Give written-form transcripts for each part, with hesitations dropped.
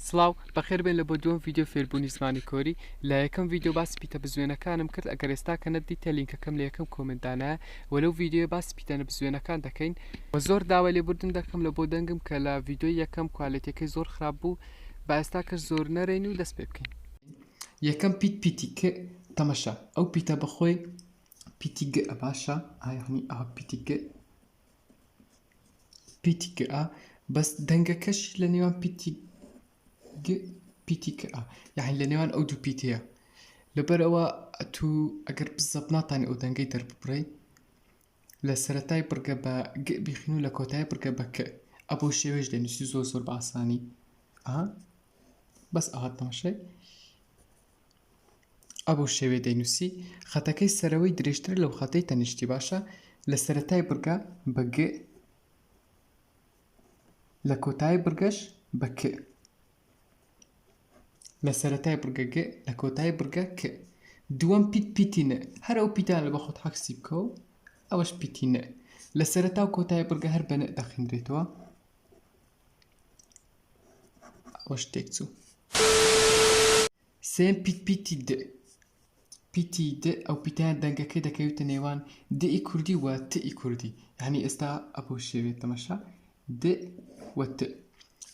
سڵاو بەخێر بێن لە بۆ دووەم ڤیدیۆ فێربوونی زمانی کۆری لە یەکەم ڤیدیۆ باسی پیتە بزوێنەکانم کرد ئەگەر ئێستا کە نەدیتە لینکەکەم لە یەکەم کۆمنتدانە وەلەو ڤیدیۆ باسی پیتەنە بزوێنەکان دەکەین و زۆر داوا لێبوردن دەکەم لە بۆ دەنگم کە لە ڤیدیۆی یەکەم کوالێتیەکەی زۆر خراپ بوو با ئێستا کە زۆر نەرەین و دەست پێ بکەین. یەکەم پیتی کە تەمەشا ئەو پیتە بەخۆی پیتی گە باشە ئایانی ئا پیتی گە بەس دەنگەکەش لە نێوان پیتی کە یعنی لە نێوان ئەو دوو پیتەیە لەبەرەوە تو ئەگەر بزەب ناتانی ئەو دەنگەی دەرببڕی لە سەرەتای بڕگە بە گە بیخین و لە کۆتای بڕگە بە کە ئەبۆ شێوێش دەنووسی زۆر بە ئاسانی بەس ئاهات تەماشای ئەبۆ شێوێ دەینووسی خەتەکەی سەرەوەی درێژتر لەو خەتەی تەنیشتی باشە لە سەرەتای بڕگە بە گە لە کۆتای بڕگەش بە کە لە سەرەتای بڕگە گە لە کۆتای بڕگە کە دووەم پیتینە هەر ئەو پیتان لە بە خۆت حەکسی بکە و ئەوەش پیتینە لە سەرەتا و کۆتای بڕگە هەر بەنە دەخیندرێتەوە ئەوەش تێک چوو. سێم پیتی د ئەو پیتیان دەنگەکەی دەکەوێتە نێوان دئی کوردی و تئی کوردی یعنی ئێستا ئەبۆ شێوێت تەمەشا د و ت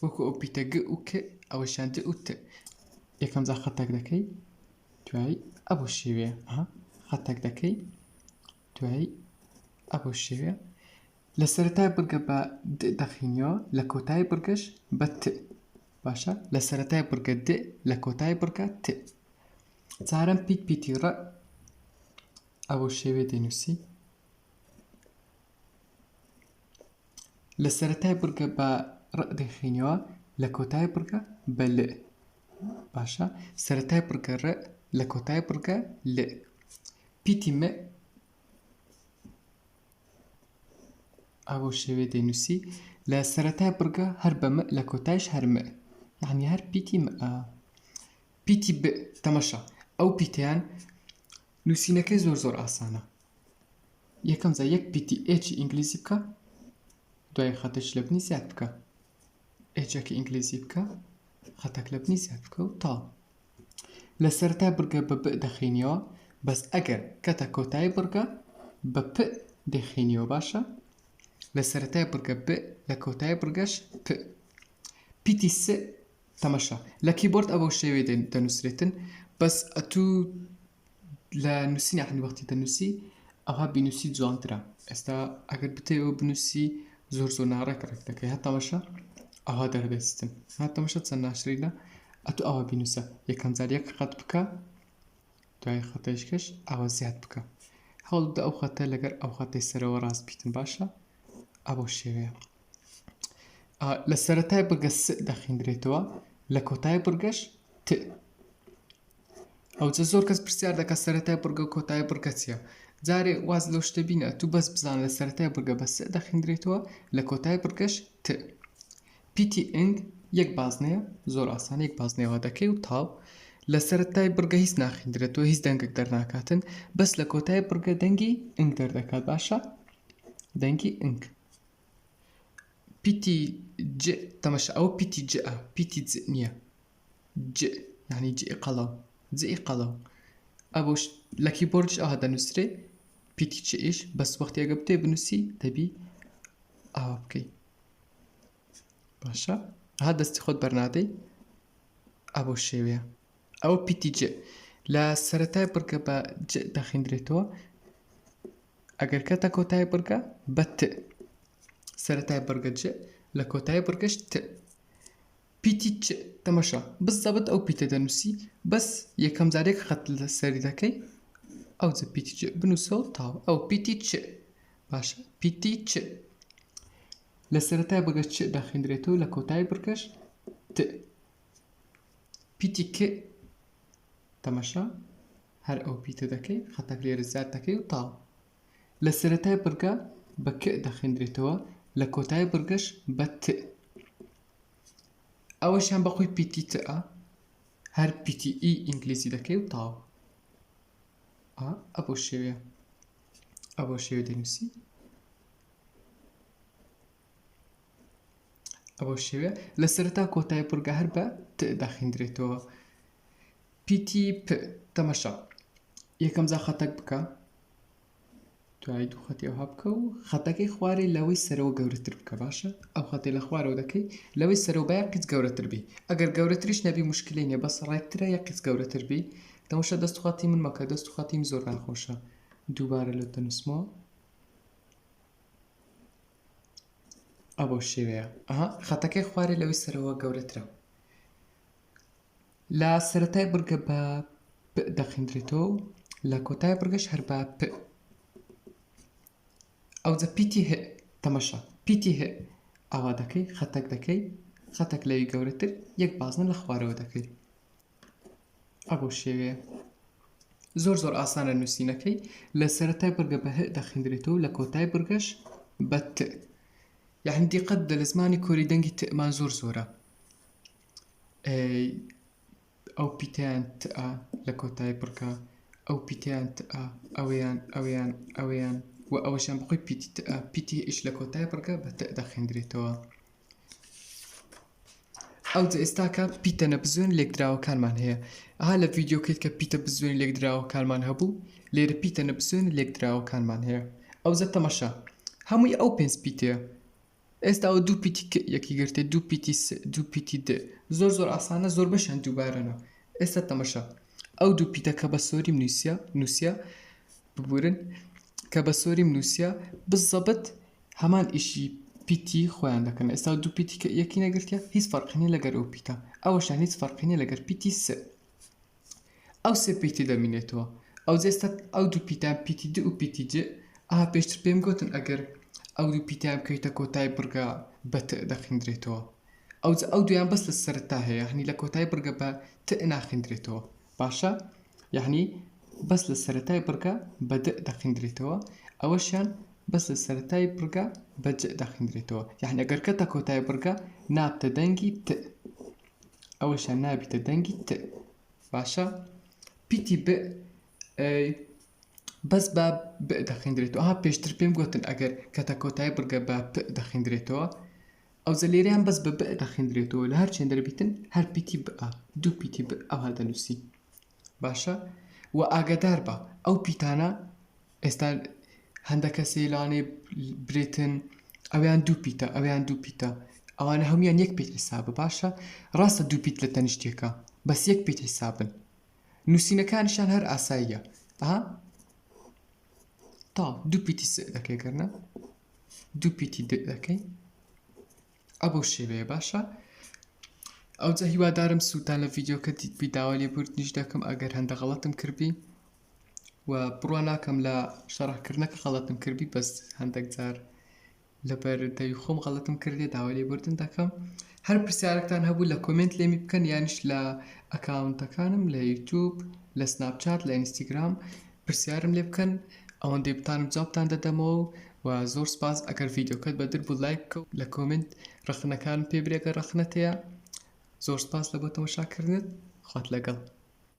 وەکو ئەو پیتە گە و کە ئەوەشیان د و ت یەکەم جا خەتەک دەکەی دوایی ئەبۆ شێوەیە خەتەک دەکەی دوایی ئەبۆ شێوەیە لە سەرەتای بڕگە بە د دەخینیەوە لە کۆتای بڕگەش بە ت باشە لە سەرەتای بڕگە د لە کۆتای بڕگە ت. چارەم پیتی ڕە ئەوە شێوێ دەینووسی لە سەرەتای بڕگە بە ڕە دەخینەوە لە کۆتای بڕگە بە ل باشە سەرەتای بڕگە ڕە لە کۆتای بڕگە ل. پیتی مە ئەوە شێوێ دەینووسی لە سەرەتای بڕگە هەر بە مە لە کۆتایش هەر مە یعنی هەر پیتی مە. پیتی ب تەمەشا ئەو پیتیان نووسینەکەی زۆر ئاسانە یەکەم جا یەک پیتی ئێچی ئینگلیزی بکە دوای خەتەش لە بنی زیاد بکە ئێچەکە ئینگلیزی بکە خەتەک لە بنی زیاد بکە و تا لە سەرەتای بڕگە بە ب دەخینیەوە بەس ئەگەر کەتە کۆتای بڕگە بە پ دەخینیەوە باشە لە سەرەتای بڕگە ب لە کۆتای بڕگەش پ. پیتی س تەمەشا لە کیبۆرد ئەوە شێوێ دەنووسرێتن بەس ئەتوو لە نووسین یعنی وەختی دەنووسی ئەوها بینووسی جوانترە ئێستا ئەگەر بتەوە بنووسی زۆر ناڕێک دەکەی هە تەمەشا ئەوها دەردەستن ها تەمەشا چەند ناشرینە ئەتوو ئەوە بینووسە یەکەم جار یەک خەت بکە دوای خەتەیشکەش ئەوە زیاد بکە هەوڵ بدە ئەو خەتە لەگەر ئەو خەتەی سەرەوە ڕاست بیتن باشە ئەوە شێوەیە. لە سەرەتای بڕگە س دەخیندرێتەوە لە کۆتای بڕگەش ت ئەوجە زۆر کەس پرسیار دەکات سەرەتای بڕگە و کۆتای بڕگە چییە جارێ واز لەو شتە بینە تو بەس بزان لە سەرەتای بڕگە بە س دەخیندرێتەوە لە کۆتای بڕگەش ت. پیتی ئنگ یەک بازنەیە زۆر ئاسان یەک بازنەوە دەکەی و تاو لە سەرەتای بڕگە هیچ ناخیندرێتەوە هیچ دەنگێک دەرناکاتن بەس لە کۆتای بڕگە دەنگی ئنگ دەردەکات باشە دەنگی ئنگ. پیتی ج تەمەشا ئەو پیتی ج پیتی ج نییە ج یعنی جئی قەڵەو ئەوش لە کیبۆردش ئەوها دەنووسرێ پیتی چئیش بەس وەختی ئەگە بتێ بنووسی دەبی ئاوا بکەی باشە ها دەستی خۆت بەرنادەی ئەوە شێوەیە. ئەوە پیتی ج لە سەرەتای بڕگە بە ج دەخیندرێتەوە ئەگەر کەتە کۆتای بڕگە بە ت سەرەتای بڕگە ج لە کۆتای بڕگەش ت. پیتی چ تەمەشا بزەبت ئەو پیتە دەنووسی بەس یەکەم جارێک خەت لە سەری دەکەی ئەو جە پیتی چ بنووسەوە تاو ئەو پیتی چ باشە پیتی چ لە سەرەتای بڕگە چ دەخیندرێتەوە لە کۆتای بڕگەش ت. پیتی کە تەمەشا هەر ئەو پیتە دەکەی خەتەک لێرە زیاد دەکەی و تاو لە سەرەتای بڕگە بە کە دەخیندرێتەوە لە کۆتای بڕگەش بە ت. ئەوەشیان بەخۆی پیتی ت هەر پیتی ئی ئینگلیزی دەکەی و تاو ئەبۆ شێوێ دەنووسی ئەوە شێوێ لە سەرەتا کۆتایی پڕگە هەر بە ت داخیندرێتەوە پیتی پ تەمەشا یەکەم جا خەتەک بکە دوای دوو خەتی ئەوها بکە و خەتەکەی خوارێ لەوەی سەرەوە گەورەتر بکە باشە ئەو خەتێ لە خوارەوە دەکەی لەوەی سەرەوە بە یەقیت گەورەتر بی ئەگەر گەورەتریش نەبی مشکلەی نییە بەس ڕێکترە یەقیت گەورەتر بی تەمەشا دەست و خەتی من مەکە دەست و خەتیم زۆر ناخۆشە دووبارە لە دەنووسمەوە ئەوە شێوەیە ئەها خەتەکەی خوارێ لەوەی سەرەوە گەورەترە لە سەرەتای بڕگە بە پ دەخیندرێتەوە و لە کۆتای بڕگەش هەر بە پ ئەوجە پیتی ه تەمەشا پیتی ه ئاوا دەکەی خەتەک دەکەی خەتەک لەوی گەورەتر یەک بازنە لە خوارەوە دەکەی ئەوە شێوەیە زۆر زۆر ئاسانە نووسینەکەی لە سەرەتای بڕگە بە ه دەخیندرێتەوە لە کۆتای بڕگەش بە ت یعنی دیقەت لە زمانی کۆری دەنگی تمان زۆر زۆرە ئەو پیتیان تئا لە کۆتای بڕگە ئەو پیتیان تئا ئەوەیان و ئەوەشیان بخۆی پیتی تئا پیتی ئیش لە کۆتای بڕگە بە ت دەخیندرێتەوە ئەوجە ئێستاکە پیتە نەبزوێن لێکدراوەکانمان هەیە ئاها لە ڤیدیۆکەیت کە پیتە بزوێن لێکدراوەکانمان هەبوو لێرە پیتە نەبزوێن لێکدراوەکانمان هەیە ئەوجە تەمەشا هەمووی ئەو پێنج پیتەیە ئێستا ئەو دوو پیتی یەکی گرتێ دوو پیتی س دوو پیتی د زۆر زۆر ئاسانە زۆر بەشیان دووبارەنە ئێستا تەمەشا ئەو دوو پیتە کە بە سۆریم نووسیا ببورن کە بە سۆریم نووسیا بزەبت هەمان ئیشی پیتی خۆیان دەکەن ئێستا دوو پیتی کە یەکی نەگرتیا هیچ فەرقی لەگەر ئەو پیتە ئەوەشان هیچ فەرقی لەگەر پیتی س ئەو سێ پیتی دەمینێتەوە ئەو جێستا ئەو دوو پیتان پیتی د و پیتی ج ئاها پێشتر پێم گوتن ئەگەر ئەو دوو پیتیان بکەیتە کۆتای بڕگە بە ت دەخیندرێتەوە ئەو دویان بەس لە سەرەتا هەیە هەنی لە کۆتای بڕگە بە ت ناخیندرێتەوە باشە یعنی بەس لە سەرەتای بڕگە بە د دەخیندرێتەوە ئەوەشیان بەس لە سەرەتای بڕگە بە ج دەخیندرێتەوە یعنی ئەگەر کەتە کۆتای بڕگە نابتە دەنگی ت ئەوەشیان نابیتە دەنگی ت باشە پیتی ب بەس بە ب دەخیندرێتەوە ئەها پێشتر پێم گوتن ئەگەر کەتە کۆتای بڕگە بە پ دەخیندرێتەوە ئەوجە لێرەیان بەس بە ب دەخیندرێتەوە لە هەر چێن دەربیتن هەر پیتی ب دوو پیتی ب ئەوها دەنووسی باشە و ئاگادار بە ئەو پیتانە ئێستا هەندێک کەسێلانێ برێتن ئەویان دوو پیتە ئەویان دوو پیتە ئەوانە هەمویان یەک پێت حیسابە باشە ڕاستە دوو پیت لە تەنیشتێکە بەس یەک پێت حیسابن نووسینەکانیشان هەر ئاساییە ئەها تا دوو پیتی س دەکەی گەرنە دوو پیتی د دەکەی ئەو شێوەیە باشە ئەوجە هیوادارم سووتان لە ڤیدیۆکە دیتبی داوا لێبوردنیش دەکەم ئەگەر هەندە غەڵەتم کردبی و بڕوا ناکەم لە شەڕحکردنەکە غەڵەتم کردبی بەس هەندێک جار لەبەر دەوی خۆم غەڵەتم کردێ داوا لێبوردن دەکەم هەر پرسیارێکتان هەبوو لە کۆمنت لێمی بکەن یانیش لە ئەکاونتەکانم لە یوتیوب لە سناپچات لە ئینستاگرام پرسیارم لێ بکەن ئەوەندەی بتانم جوابتان دەدەمەوە و زۆر سپاس ئەگەر ڤیدیۆکەت بەدر بوو لایک بکە و لە کۆمنت ڕەخنەکانم پێ برێ ئەگەر ڕەخنەت هەیە زۆر سپاس لە بۆ تەماشاکردنت خوات لەگەڵ